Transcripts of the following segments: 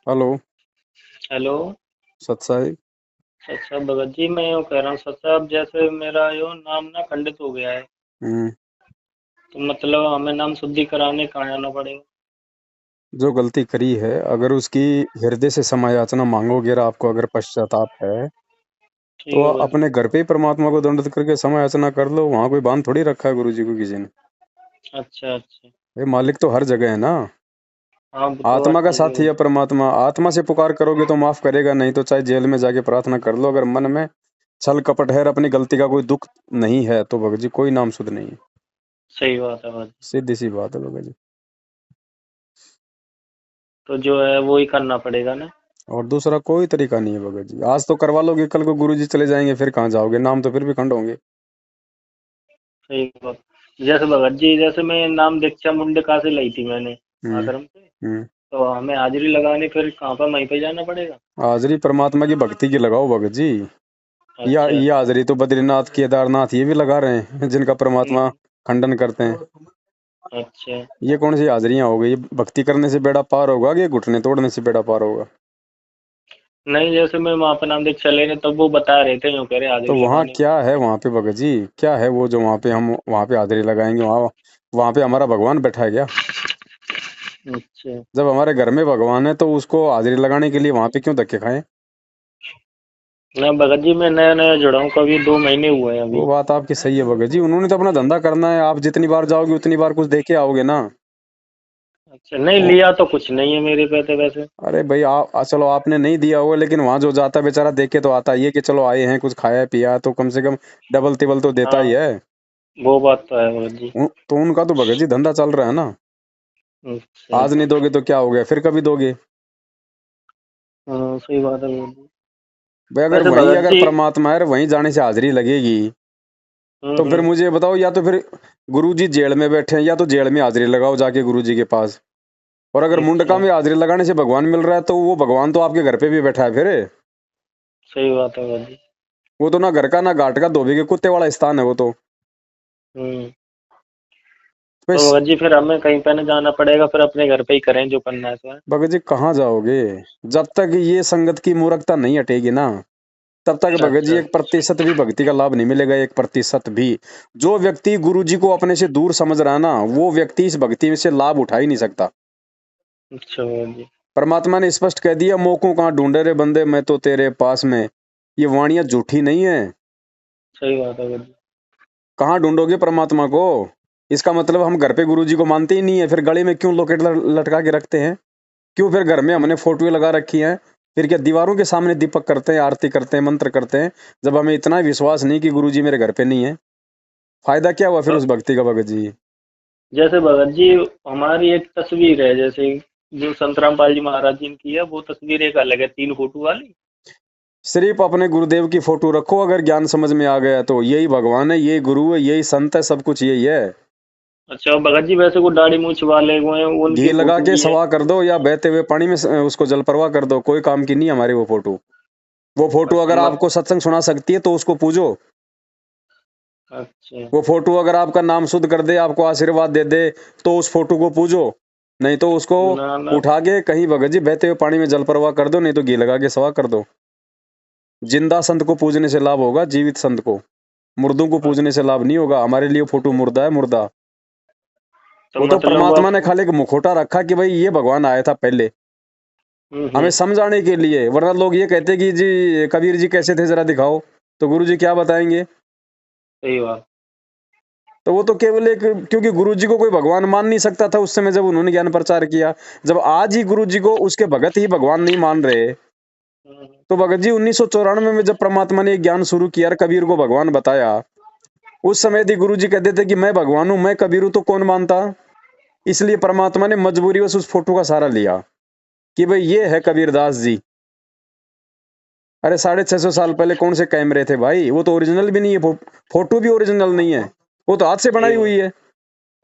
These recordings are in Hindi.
हेलो। हेलो। सत साई। अच्छा भगत जी, मैं यूँ कह रहा हूँ सच साहब, जैसे मेरा यो नाम ना खंडित हो गया है, हम्म। तो मतलब हमें नाम शुद्धि कराने कहाँ जाना पड़ेगा? जो गलती करी है, अगर उसकी हृदय से क्षमा याचना मांगोगे और आपको अगर पश्चाताप है, तो ठीक है भगत अपने जी। घर पे ही परमात्मा को दंडित करके क्षमा याचना कर लो। वहां कोई बांध थोड़ी रखा है गुरु जी को किसी ने। अच्छा अच्छा। ये मालिक तो हर जगह है ना। हाँ, वो तो बात आत्मा का ठीक है साथी भगत है जी। परमात्मा। आत्मा से पुकार करोगे तो माफ करेगा, नहीं तो चाहे जेल में जाके प्रार्थना कर लो। अगर मन में छल कपट है और अपनी गलती का कोई दुख नहीं है, तो भगत जी कोई नाम शुद्ध नहीं है। सही बात है भगत जी। सीधी सी बात है भगत जी। तो जो है वो ही करना पड़ेगा ना? और दूसरा कोई तरीका नहीं है भगत जी। आज तो करवा लोगे, कल को गुरु जी चले जाएंगे, फिर कहाँ जाओगे? नाम तो फिर भी खंड होंगे। सही बात। जैसे भगत जी, जैसे मैं नाम दीक्षा मुंडका से ली थी मैंने, हम्म। आश्रम से। हम्म। तो हमें हाजिरी लगानी, फिर कहाँ पर वहीं पे जाना पड़ेगा? हाजरी परमात्मा की भक्ति की लगाओ भगत जी। या अच्छा ये अच्छा। हाजरी तो बद्रीनाथ केदारनाथ ये भी लगा रहे हैं, जिनका परमात्मा हम्म। खंडन करते हैं। अच्छा। ये कौन सी हाजरियां हो गई? भक्ति करने से बेड़ा पार होगा कि घुटने तोड़ने से बेड़ा पार होगा? नहीं, जैसे मैं वहाँ पे नाम दीक्षा ले रहे, तब वो बता रहे थे, यूँ कह रहे तो हाजिरी वहाँ लगाने क्या की। है? वहाँ पे भगत जी क्या है वो जो वहाँ पे हम वहाँ पे हाजरी लगाएंगे? वहाँ वहाँ पे हमारा भगवान बैठा है क्या? अच्छा। जब हमारे घर में भगवान है तो उसको हाजिरी लगाने के लिए वहाँ पे क्यों धक्के खाएं? ना भगत जी, मैं नया नया जुड़ा हूँ, कभी 2 महीने हुए हैं वो अभी। बात आपकी सही है भगत जी। उन्होंने तो अपना धंधा करना है। आप जितनी बार जाओगे उतनी बार कुछ दे के आओगे ना। अच्छा, नहीं वो लिया तो कुछ नहीं है मेरे पे तो वैसे। अरे भाई चलो आपने नहीं दिया होगा, लेकिन वहां जो जाता बेचारा देख के तो आता ही है कि चलो आए हैं, कुछ खाया पिया, तो कम से कम डबल टिबल तो देता ही हाँ, है। वो बात तो है भगत जी। तो उनका तो भगत जी धंधा चल रहा है ना। अच्छा। आज नहीं दोगे तो क्या हो गया? फिर कभी दोगे? हाँ, सही बात है भगत जी। भाई अगर वैसे वहीं भगत अगर जी। परमात्मा है, वहीं जाने से हाजिरी लगेगी, तो फिर हम्म। मुझे ये बताओ, या तो फिर गुरु जी जेल में बैठे हैं, या तो जेल में हाजिरी लगाओ जाके गुरु जी के पास। और अगर मुंडका अच्छा। में हाजिरी लगाने से भगवान मिल रहा है, तो वो भगवान तो आपके घर पे भी बैठा है फिर। सही बात है भगत जी। वो तो ना घर का ना घाट का, धोबी के कुत्ते वाला स्थान है वो तो। हम्म। तो बस भगत जी, फिर हमें कहीं पे नहीं जाना पड़ेगा, फिर अपने घर पे ही करें जो करना है सो। भगत जी कहाँ जाओगे? जब तक ये संगत की मूर्खता नहीं हटेगी ना, तब तक भगत जी अच्छा। 1% भी भक्ति का लाभ नहीं मिलेगा। 1% भी। जो व्यक्ति गुरु जी को अपने से दूर समझ रहा है ना, वो व्यक्ति इस भक्ति में से लाभ उठा ही नहीं सकता। अच्छा भगत जी। परमात्मा ने स्पष्ट कह दिया, मोको कहाँ ढूंढे रे बंदे, मैं तो तेरे पास में। ये वाणियां झूठी नहीं है। सही बात है भगत जी। कहाँ ढूंढोगे परमात्मा को? इसका मतलब हम घर पे गुरु जी को मानते ही नहीं है, फिर गले में क्यों लॉकेट लटका के रखते हैं? क्यों फिर घर में हमने फोटो लगा रखी है? फिर क्या दीवारों के सामने दीपक करते हैं, आरती करते हैं, मंत्र करते हैं, जब हमें इतना विश्वास नहीं कि गुरु जी मेरे घर पे नहीं है? फायदा क्या हुआ फिर भ- उस भक्ति का भगत जी? जैसे भगत जी, हमारी एक तस्वीर है, जैसे जो संत रामपाल जी महाराज जी की है, वो तस्वीर एक अलग है, 3 फोटो वाली। सिर्फ अपने गुरुदेव की फोटो रखो, अगर ज्ञान समझ में आ गया तो यही भगवान है, यही गुरु है, यही संत है, सब कुछ यही है। अच्छा, और भगत जी वैसे को दाढ़ी मूछ वाले हुए हैं, घी उनकी लगा फोटो के भी है? सवा कर दो या बहते हुए पानी में उसको जल प्रवाह कर दो, कोई काम की नहीं हमारी वो फोटो। वो फोटो अच्छा अगर मत। आपको सत्संग सुना सकती है तो उसको पूजो। अच्छा। वो फोटो अगर आपका नाम शुद्ध कर दे, आपको आशीर्वाद दे दे, तो उस फोटो को पूजो। नहीं तो उसको ना ना। उठा के कहीं भगत जी बहते हुए पानी में जल प्रवाह कर दो, नहीं तो घी लगा के सवा कर दो। जिंदा संत को पूजने से लाभ होगा, जीवित संत को। मुर्दों को पूजने से लाभ नहीं होगा। हमारे लिए फोटो मुर्दा है, मुर्दा। तो वो तो मतलब परमात्मा ने आप। खाली एक मुखौटा रखा कि भाई ये भगवान आया था पहले, हमें हम्म। समझाने के लिए। वरना लोग ये कहते कि जी कबीर जी कैसे थे, जरा दिखाओ। तो गुरु जी क्या बताएंगे? सही बात। तो वो तो केवल एक, क्योंकि गुरु जी को कोई भगवान मान नहीं सकता था उस समय जब उन्होंने ज्ञान प्रचार किया। जब आज ही गुरु जी को उसके भगत ही भगवान नहीं मान रहे, हम्म। तो भगत जी 1994 में जब परमात्मा ने ये ज्ञान शुरू किया और कबीर को भगवान बताया, उस समय यदि गुरु जी कहते थे कि मैं भगवान हूं, मैं कबीर हूं, तो कौन मानता? इसलिए परमात्मा ने मजबूरीवश उस फोटो का सहारा लिया कि भाई ये है कबीरदास जी। अरे 650 साल पहले कौन से कैमरे थे भाई? वो तो ओरिजिनल भी नहीं है। फोटो भी ओरिजिनल नहीं है। वो तो हाथ से सही बनाई बात। हुई है।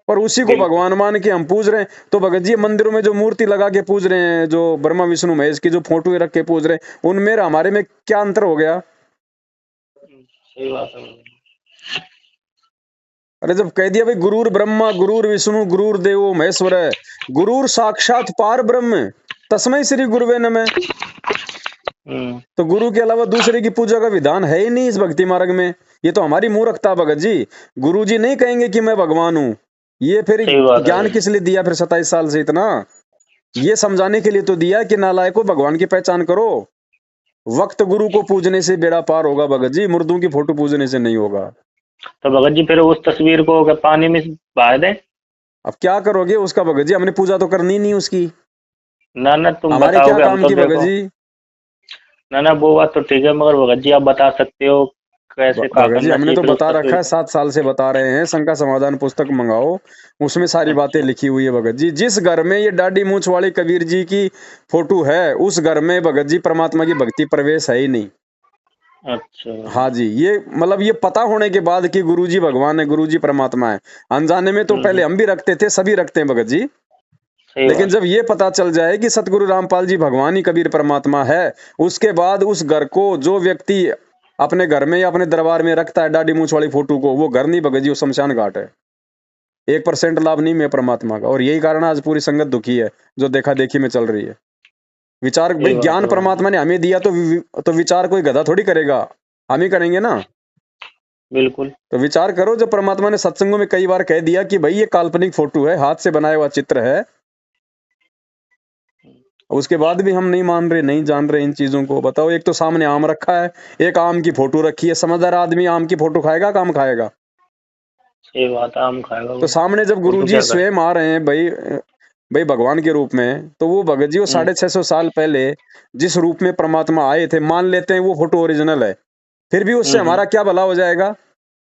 और उसी को बिल्कुल। भगवान मान के हम पूज रहे हैं। तो भगत जी मंदिरों में जो मूर्ति लगा के पूज रहे हैं, जो ब्रह्मा विष्णु महेश की जो फोटो रख के पूज रहे हैं, उनमें और हमारे में क्या अंतर हो गया? सही बात है। अरे जब कह दिया भाई गुरुर ब्रह्मा गुरुर विष्णु गुरुर देवो महेश्वर है, गुरुर साक्षात पार ब्रह्म, तस्मै श्री गुरुवे नमः। तो गुरु के अलावा दूसरे की पूजा का विधान है ही नहीं इस भक्ति मार्ग में। ये तो हमारी मूर्खता भगत जी। गुरु जी नहीं कहेंगे कि मैं भगवान हूँ। ये फिर सही बात है ज्ञान भाई। किस लिए दिया फिर 27 साल से इतना? ये समझाने के लिए तो दिया कि नालायको भगवान की पहचान करो। वक्त गुरु को पूजने से बेड़ा पार होगा भगत जी, मुर्दों की फोटो पूजने से नहीं होगा। तो भगत जी फिर उस तस्वीर को क्या पानी में बहा दें? अब क्या करोगे उसका भगत जी? हमने पूजा तो करनी नहीं उसकी। ना ना तुम हमारे क्या बताओगे, हम काम तो की भगत देखो। जी? ना ना वो बात तो ठीक है, मगर भगत जी आप बता सकते हो कैसे क्या भगत जी करना हमने चाहिए तो फिर उस बता रखा तस्वीर है, को? 7 साल से बता रहे हैं। शंका समाधान पुस्तक मंगाओ, उसमें सारी बातें अच्छा। लिखी हुई है भगत जी। जिस घर में ये दाढ़ी मूंछ वाली कबीर जी की फोटो है, उस घर में भगत जी परमात्मा की भक्ति प्रवेश है ही नहीं। अच्छा। हाँ जी, ये मतलब ये पता होने के बाद कि गुरुजी भगवान है, गुरुजी परमात्मा है। अनजाने में तो पहले हम भी रखते थे, सभी रखते हैं भगत जी। सही लेकिन बात। जब ये पता चल जाए कि सतगुरु रामपाल जी भगवान ही कबीर परमात्मा है, उसके बाद उस घर को जो व्यक्ति अपने घर में या अपने दरबार में रखता है दाढ़ी मूंछ वाली फोटो को, वो घर नहीं भगत जी, वो शमशान घाट है। 1% लाभ नहीं मैं परमात्मा का। और यही कारण आज पूरी संगत दुखी है, जो देखा देखी में चल रही है। विचार सही भाई, बात ज्ञान है भगत जी। परमात्मा ने हमें दिया तो विचार कोई गधा थोड़ी करेगा, हम ही करेंगे ना। बिल्कुल। तो विचार करो, जब परमात्मा ने सत्संगों में कई बार कह दिया कि भाई ये काल्पनिक फोटो है, हाथ से बनाया हुआ चित्र है, उसके बाद भी हम नहीं मान रहे, नहीं जान रहे इन चीजों को। बताओ, एक तो सामने आम रखा है, एक आम की फोटो रखी है। समझदार आदमी आम की फोटो खाएगा, काम खाएगा? सही बात है, आम खाएगा तो वो। सामने जब वो तो गुरुजी क्या कर। स्वयं आ रहे हैं भाई, भाई भगवान के रूप में, तो वो भगत जी वो हम्म 650 साल पहले जिस रूप में परमात्मा आए थे, मान लेते हैं वो फोटो ओरिजिनल है, फिर भी उससे हम्म। हमारा क्या भला हो जाएगा?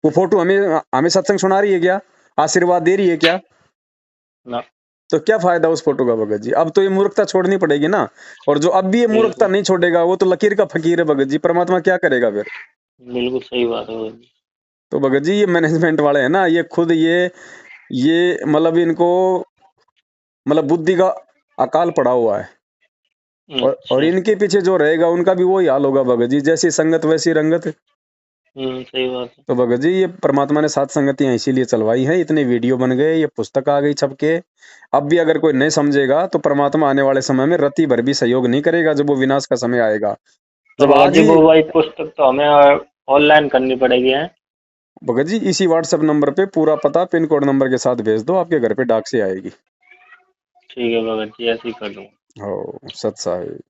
वो फोटो हमें हमें सत्संग सुना रही है क्या? आशीर्वाद दे रही है क्या? ना। तो क्या फायदा उस फोटो का भगत जी? अब तो ये मूर्खता छोड़नी पड़ेगी ना। और जो अब भी ये मूर्खता बिल्कुल। नहीं छोड़ेगा, वो तो लकीर का फकीर है भगत जी। परमात्मा क्या करेगा फिर? बिल्कुल सही बात है भगत जी। तो भगत जी ये मैनेजमेंट वाले हैं ना, ये खुद ये मतलब इनको मतलब बुद्धि का अकाल पड़ा हुआ है। और अच्छा। इनके पीछे जो रहेगा उनका भी वही हाल होगा भगत जी, जैसी संगत वैसी रंगत। सही बात है। तो भगत जी ये परमात्मा ने 7 संगतियां इसीलिए चलवाई हैं, इतने वीडियो बन गए, ये पुस्तक आ गई छप के। अब भी अगर कोई नहीं समझेगा तो परमात्मा आने वाले समय में रत्ती भर भी सहयोग नहीं करेगा, जब वो विनाश का समय आएगा। तो जब भगत आज जी ही वो भाई पुस्तक तो हमें ऑनलाइन करनी पड़ेगी है? भगत जी इसी व्हाट्सएप नंबर पे पूरा पता पिन कोड नंबर के साथ भेज दो, आपके घर पे डाक से आएगी। ठीक है भगत जी, ऐसे ही कर दूंगा। हो सत साहिब।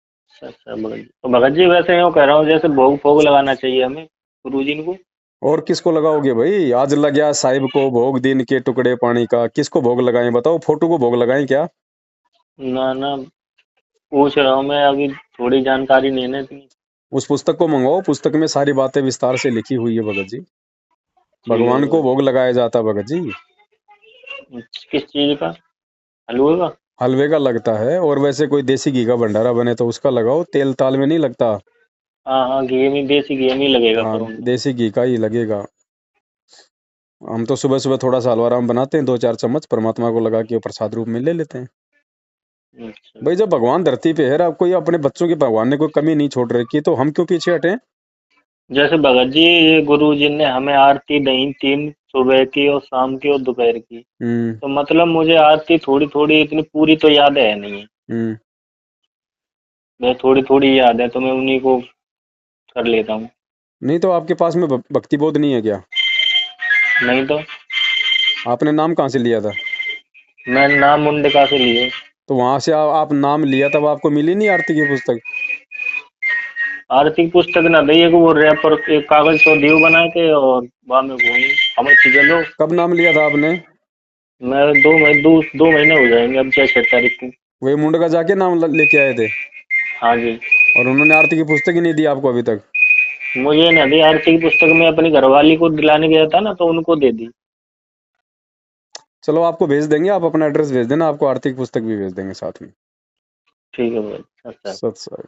अच्छा भगत जी, तो भगत जी वैसे यूँ कह रहा हूँ जैसे भोग फोग लगाना चाहिए हमें गुरु जी को। और किसको लगाओगे भाई? आज लग गया साहिब को भोग, दिन के टुकड़े पानी का। किसको भोग लगाएं बताओ? फोटो को भोग लगाएं क्या? ना ना, पूछ रहा हूँ मैं, अभी थोड़ी जानकारी नहीं है ना इतनी। उस पुस्तक को मंगाओ, पुस्तक में सारी बातें विस्तार से लिखी हुई है भगत जी। ठीक है भगवान को भगत भोग लगाया जाता भगत जी। जी। किस चीज का? हलवे का? हलवे का लगता है, और वैसे कोई देसी घी का भंडारा बने तो उसका लगाओ, तेल ताल में नहीं लगता। हाँ हाँ, घी में, देसी घी में ही लगेगा हाँ, पर उनको। देसी घी का ही लगेगा। हम तो सुबह सुबह थोड़ा सा हलवा राम बनाते हैं, 2-4 चम्मच परमात्मा को लगा के प्रसाद रूप में ले लेते हैं। अच्छा। भाई जब भगवान धरती पे है, अब कोई अपने बच्चों की भगवान ने कोई कमी नहीं छोड़ रखी, तो हम क्यों पीछे हटे? जैसे भगत जी ये गुरु जी ने हमें आरती दी 3, सुबह की और शाम की और दोपहर की। हम्म। तो मतलब मुझे आरती थोड़ी थोड़ी, इतनी पूरी तो याद है नहीं है। हम्म। मैं थोड़ी थोड़ी याद है, तो मैं उन्हीं को कर लेता हूँ। नहीं तो आपके पास में भक्ति बोध नहीं है क्या? नहीं तो। आपने नाम कहाँ से लिया था? मैं नाम मुंडका से लिए। तो वहां से आप नाम लिया, तब आपको मिली नहीं आरती की पुस्तक? आरती की पुस्तक ना दी, एक वो रैपर, एक कागज को दीव बना के, और बाद में वही हमें चलो। कब नाम लिया था आपने? मैं 2 महीने हो जाएंगे अब, 6 तारीख को। वही मुंडका जाके नाम लेके आए थे? हाँ जी। और उन्होंने आरती की पुस्तक ही नहीं दी आपको अभी तक? मुझे ना दी आरती की पुस्तक, मैं अपनी घरवाली को दिलाने गया था ना, तो उनको दे दी। चलो आपको भेज देंगे, आप अपना एड्रेस भेज देना, आपको आरती की पुस्तक भी भेज देंगे साथ में। ठीक है भाई। अच्छा। सत साई।